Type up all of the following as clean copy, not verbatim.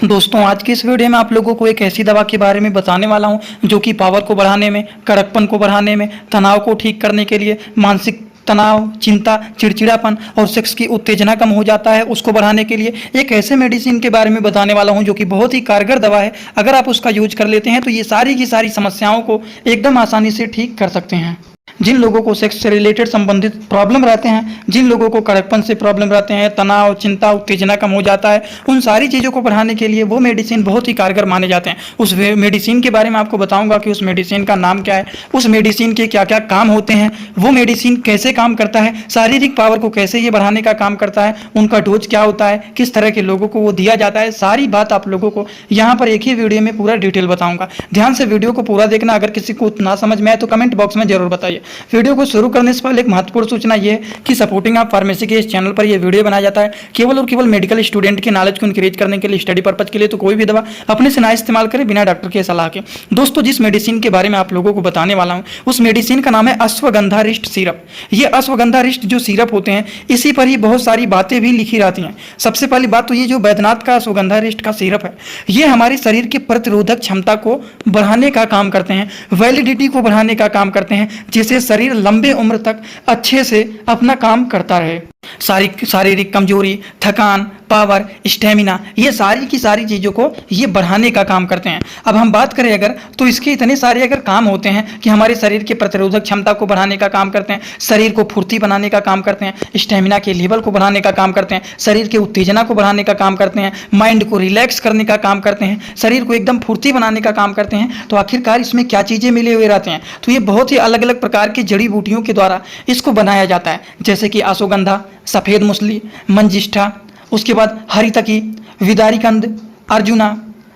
दोस्तों आज की इस वीडियो में आप लोगों को एक ऐसी दवा के बारे में बताने वाला हूं जो कि पावर को बढ़ाने में, कड़कपन को बढ़ाने में, तनाव को ठीक करने के लिए, मानसिक तनाव, चिंता, चिड़चिड़ापन और सेक्स की उत्तेजना कम हो जाता है उसको बढ़ाने के लिए एक ऐसे मेडिसिन के बारे में बताने वाला हूं जो कि बहुत ही कारगर दवा है। अगर आप उसका यूज कर लेते हैं तो ये सारी की सारी समस्याओं को एकदम आसानी से ठीक कर सकते हैं। जिन लोगों को सेक्स से रिलेटेड संबंधित प्रॉब्लम रहते हैं, जिन लोगों को कड़कपन से प्रॉब्लम रहते हैं, तनाव, चिंता, उत्तेजना कम हो जाता है, उन सारी चीज़ों को बढ़ाने के लिए वो मेडिसिन बहुत ही कारगर माने जाते हैं। उस मेडिसिन के बारे में आपको बताऊंगा कि उस मेडिसिन का नाम क्या है, उस मेडिसिन के क्या क्या काम होते हैं, वो मेडिसिन कैसे काम करता है, शारीरिक पावर को कैसे ये बढ़ाने का काम करता है, उनका डोज क्या होता है, किस तरह के लोगों को वो दिया जाता है, सारी बात आप लोगों को यहाँ पर एक ही वीडियो में पूरा डिटेल बताऊंगा। ध्यान से वीडियो को पूरा देखना। अगर किसी को ना समझ में आए तो कमेंट बॉक्स में जरूर बताइए। वीडियो को शुरू करने से पहले एक महत्वपूर्ण सूचना ये है कि सपोर्टिंग आप फार्मेसी के इस चैनल पर यह वीडियो बनाया जाता है केवल और केवल मेडिकल स्टूडेंट के नॉलेज को इंक्रीज करने के लिए, स्टडी पर्पज के लिए। तो कोई भी दवा अपने से ना इस्तेमाल करें बिना डॉक्टर के सलाह के। दोस्तों जिस मेडिसिन के बारे में आप लोगों को बताने वाला हूं उस मेडिसिन का नाम है अश्वगंधा रिष्ट सिरप। ये अश्वगंधा रिष्ट जो सिरप होते हैं इसी पर ही बहुत सारी बातें भी लिखी रहती हैं। सबसे पहली बात तो ये जो बैद्यनाथ का अश्वगंधा रिष्ट का सिरप है ये हमारे शरीर के प्रतिरोधक क्षमता को बढ़ाने का काम करते हैं, वैलिडिटी को बढ़ाने का काम करते हैं, जिससे शरीर लंबे उम्र तक अच्छे से अपना काम करता रहे। शारीरिक कमजोरी, थकान, पावर, स्टेमिना, ये सारी की सारी चीज़ों को ये बढ़ाने का काम करते हैं। अब हम बात करें अगर तो इसके इतने सारे अगर काम होते हैं कि हमारे शरीर के प्रतिरोधक क्षमता को बढ़ाने का काम करते हैं, शरीर को फुर्ती बनाने का काम करते हैं, स्टेमिना के लेवल को बढ़ाने का काम करते हैं, शरीर के उत्तेजना को बढ़ाने का काम करते हैं, माइंड को रिलैक्स करने का काम करते हैं, शरीर को एकदम फुर्ती बनाने का काम करते हैं। तो आखिरकार इसमें क्या चीज़ें मिले हुए रहते हैं? तो ये बहुत ही अलग अलग प्रकार की जड़ी बूटियों के द्वारा इसको बनाया जाता है, जैसे कि अश्वगंधा, सफ़ेद मूसली, मंजिष्ठा, उसके बाद हरितकी, विदारीकंद, अर्जुना,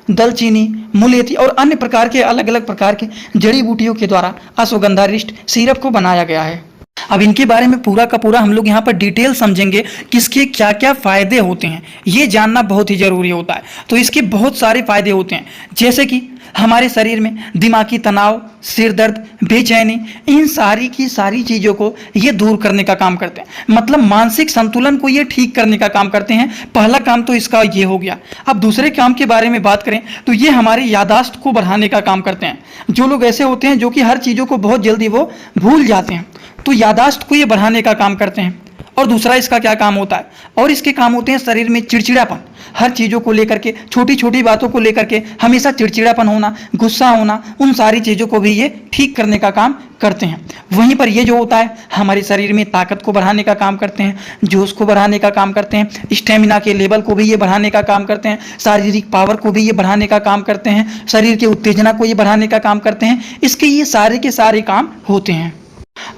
दलचीनी, मुलेठी और अन्य प्रकार के अलग अलग प्रकार के जड़ी बूटियों के द्वारा अश्वगंधा रिष्ट सिरप को बनाया गया है। अब इनके बारे में पूरा का पूरा हम लोग यहाँ पर डिटेल समझेंगे कि इसके क्या क्या फ़ायदे होते हैं। ये जानना बहुत ही ज़रूरी होता है। तो इसके बहुत सारे फ़ायदे होते हैं, जैसे कि हमारे शरीर में दिमागी तनाव, सिर दर्द, बेचैनी, इन सारी की सारी चीज़ों को ये दूर करने का काम करते हैं। मतलब मानसिक संतुलन को ये ठीक करने का काम करते हैं। पहला काम तो इसका ये हो गया। अब दूसरे काम के बारे में बात करें तो ये हमारी याददाश्त को बढ़ाने का काम करते हैं। जो लोग ऐसे होते हैं जो कि हर चीज़ों को बहुत जल्दी वो भूल जाते हैं, तो याददाश्त को ये बढ़ाने का काम करते हैं। और दूसरा इसका क्या काम होता है? और इसके काम होते हैं शरीर में चिड़चिड़ापन, हर चीज़ों को लेकर के, छोटी छोटी बातों को लेकर के हमेशा चिड़चिड़ापन होना, गुस्सा होना, उन सारी चीज़ों को भी ये ठीक करने का काम करते हैं। वहीं पर ये जो होता है हमारे शरीर में ताकत को बढ़ाने का काम करते हैं, जोश को बढ़ाने का काम करते हैं, स्टेमिना के लेवल को भी ये बढ़ाने का काम करते हैं, शारीरिक पावर को भी ये बढ़ाने का काम करते हैं, शरीर की उत्तेजना को ये बढ़ाने का काम करते हैं। इसके ये सारे के सारे काम होते हैं।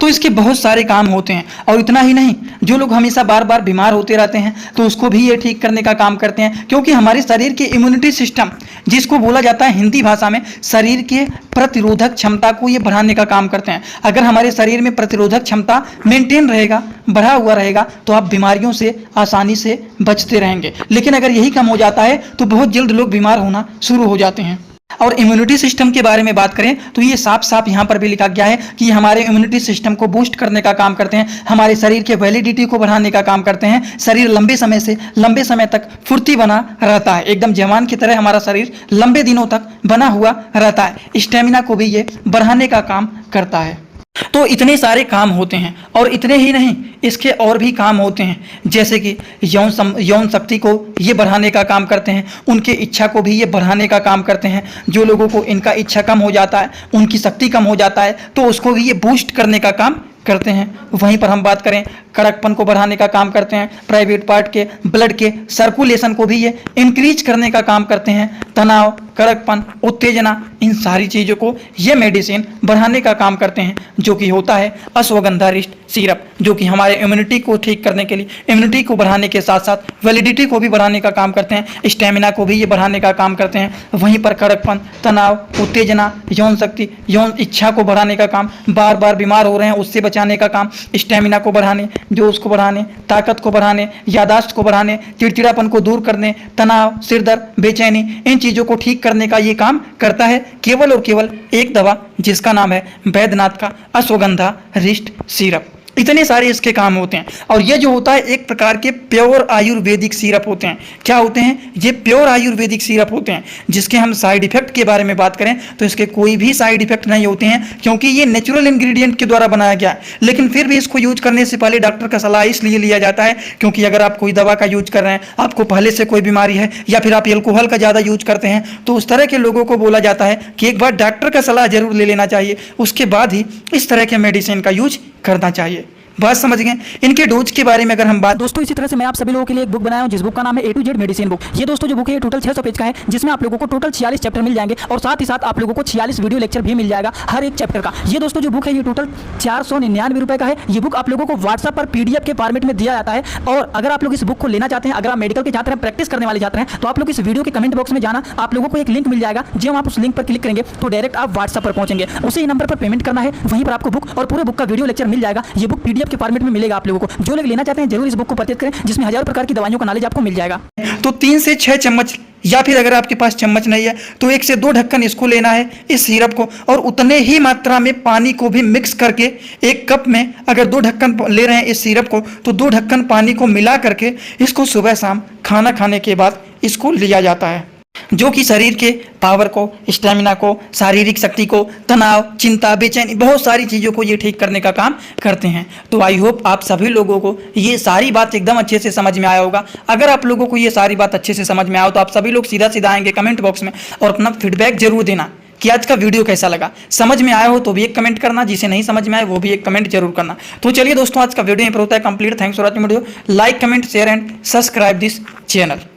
तो इसके बहुत सारे काम होते हैं। और इतना ही नहीं, जो लोग हमेशा बार बार बीमार होते रहते हैं तो उसको भी ये ठीक करने का काम करते हैं, क्योंकि हमारे शरीर के इम्यूनिटी सिस्टम, जिसको बोला जाता है हिंदी भाषा में शरीर के प्रतिरोधक क्षमता को ये बढ़ाने का काम करते हैं। अगर हमारे शरीर में प्रतिरोधक क्षमता मेंटेन रहेगा, बढ़ा हुआ रहेगा, तो आप बीमारियों से आसानी से बचते रहेंगे। लेकिन अगर यही कम हो जाता है तो बहुत जल्द लोग बीमार होना शुरू हो जाते हैं। और इम्यूनिटी सिस्टम के बारे में बात करें तो ये साफ साफ यहाँ पर भी लिखा गया है कि हमारे इम्यूनिटी सिस्टम को बूस्ट करने का काम करते हैं, हमारे शरीर के वैलिडिटी को बढ़ाने का काम करते हैं। शरीर लंबे समय तक फुर्ती बना रहता है, एकदम जवान की तरह हमारा शरीर लंबे दिनों तक बना हुआ रहता है। स्टेमिना को भी ये बढ़ाने का काम करता है। तो इतने सारे काम होते हैं। और इतने ही नहीं, इसके और भी काम होते हैं, जैसे कि यौन शक्ति को ये बढ़ाने का काम करते हैं, उनके इच्छा को भी ये बढ़ाने का काम करते हैं। जो लोगों को इनका इच्छा कम हो जाता है, उनकी शक्ति कम हो जाता है, तो उसको भी ये बूस्ट करने का काम करते हैं। वहीं पर हम बात करें कड़कपन को बढ़ाने का काम करते हैं, प्राइवेट पार्ट के ब्लड के सर्कुलेशन को भी ये इंक्रीज करने का काम करते हैं। तनाव, कड़कपन, उत्तेजना, इन सारी चीज़ों को ये मेडिसिन बढ़ाने का काम करते हैं, जो कि होता है अश्वगंधा रिष्ट सिरप, जो कि हमारे इम्यूनिटी को ठीक करने के लिए, इम्यूनिटी को बढ़ाने के साथ साथ वैलिडिटी को भी बढ़ाने का काम करते हैं, स्टेमिना को भी ये बढ़ाने का काम करते हैं। वहीं पर कड़कपन, तनाव, उत्तेजना, यौन शक्ति, यौन इच्छा को बढ़ाने का काम, बार बार बीमार हो रहे हैं उससे बचाने का काम, स्टेमिना को बढ़ाने, जोश को बढ़ाने, ताकत को बढ़ाने, याददाश्त को बढ़ाने, चिड़चिड़ापन को दूर करने, तनाव, सिर दर्द, बेचैनी, इन चीज़ों को ठीक करने का ये काम करता है केवल और केवल एक दवा, जिसका नाम है बैद्यनाथ का अश्वगंधा रिष्ट सिरप। इतने सारे इसके काम होते हैं। और ये जो होता है एक प्रकार के प्योर आयुर्वेदिक सिरप होते हैं। क्या होते हैं? ये प्योर आयुर्वेदिक सिरप होते हैं, जिसके हम साइड इफेक्ट के बारे में बात करें तो इसके कोई भी साइड इफेक्ट नहीं होते हैं, क्योंकि ये नेचुरल इंग्रेडिएंट के द्वारा बनाया गया है। लेकिन फिर भी इसको यूज करने से पहले डॉक्टर का सलाह इसलिए लिया जाता है, क्योंकि अगर आप कोई दवा का यूज कर रहे हैं, आपको पहले से कोई बीमारी है या फिर आप एल्कोहल का ज़्यादा यूज करते हैं, तो उस तरह के लोगों को बोला जाता है कि एक बार डॉक्टर का सलाह जरूर ले लेना चाहिए, उसके बाद ही इस तरह के मेडिसिन का यूज करना चाहिए। बात समझ गए? इनके डोज के बारे में अगर हम बात, दोस्तों इसी तरह से मैं आप सभी लोगों के लिए एक बुक बनाया हूं, जिस बुक का नाम है A to Z medicine book. ये दोस्तों जो बुक है ये टोटल 600 पेज का है, जिसमें आप लोगों को टोटल 46 चैप्टर मिल जाएंगे और साथ ही साथ आप लोगों को 46 वीडियो लेक्चर भी मिल जाएगा हर एक चैप्टर का। ये दोस्तों जो बुक है ये टोटल 499 रुपए का है। ये बुक आप लोगों को व्हाट्सएप पर PDF के फॉर्मेट में दिया जाता है। और अगर आप लोग इस बुक को लेना चाहते हैं, अगर आप मेडिकल के छात्र हैं, प्रैक्टिस करने वाले छात्र हैं, तो आप लोग इस वीडियो के कमेंट बॉक्स में जाना, आप लोगों को एक लिंक मिल जाएगा। जब आप उस लिंक पर क्लिक करेंगे तो डायरेक्ट आप व्हाट्सएप पर पहुंचेंगे, उसी नंबर पर पेमेंट करना है, वहीं पर आपको बुक और पूरे बुक का वीडियो लेक्चर मिल जाएगा। ये बुक PDF के फॉर्मेट में मिलेगा आप लोगों को। जो लोग लेना चाहते हैं जरूर इस बुक को परचेज करें, जिसमें हजारों प्रकार की दवाइयों का नॉलेज आपको मिल जाएगा। तो 3 से 6 चम्मच, या फिर अगर आपके पास चम्मच नहीं है तो 1 से 2 ढक्कन इसको लेना है, इस सिरप को, और उतने ही मात्रा में पानी को भी मिक्स करके, एक कप में अगर 2 ढक्कन ले रहे हैं इस सिरप को, तो 2 ढक्कन पानी को मिला करके इसको सुबह शाम खाना खाने के बाद इसको लिया जाता है, जो कि शरीर के पावर को, स्टेमिना को, शारीरिक शक्ति को, तनाव, चिंता, बेचैनी, बहुत सारी चीज़ों को ये ठीक करने का काम करते हैं। तो आई होप आप सभी लोगों को ये सारी बात एकदम अच्छे से समझ में आया होगा। अगर आप लोगों को ये सारी बात अच्छे से समझ में आया हो तो आप सभी लोग सीधा सीधा आएंगे कमेंट बॉक्स में और अपना फीडबैक जरूर देना कि आज का वीडियो कैसा लगा। समझ में आया हो तो भी एक कमेंट करना, जिसे नहीं समझ में आए वो भी एक कमेंट जरूर करना। तो चलिए दोस्तों, आज का वीडियो यहीं पर होता है complete. Thanks for watching video. Like, comment, share and subscribe this channel.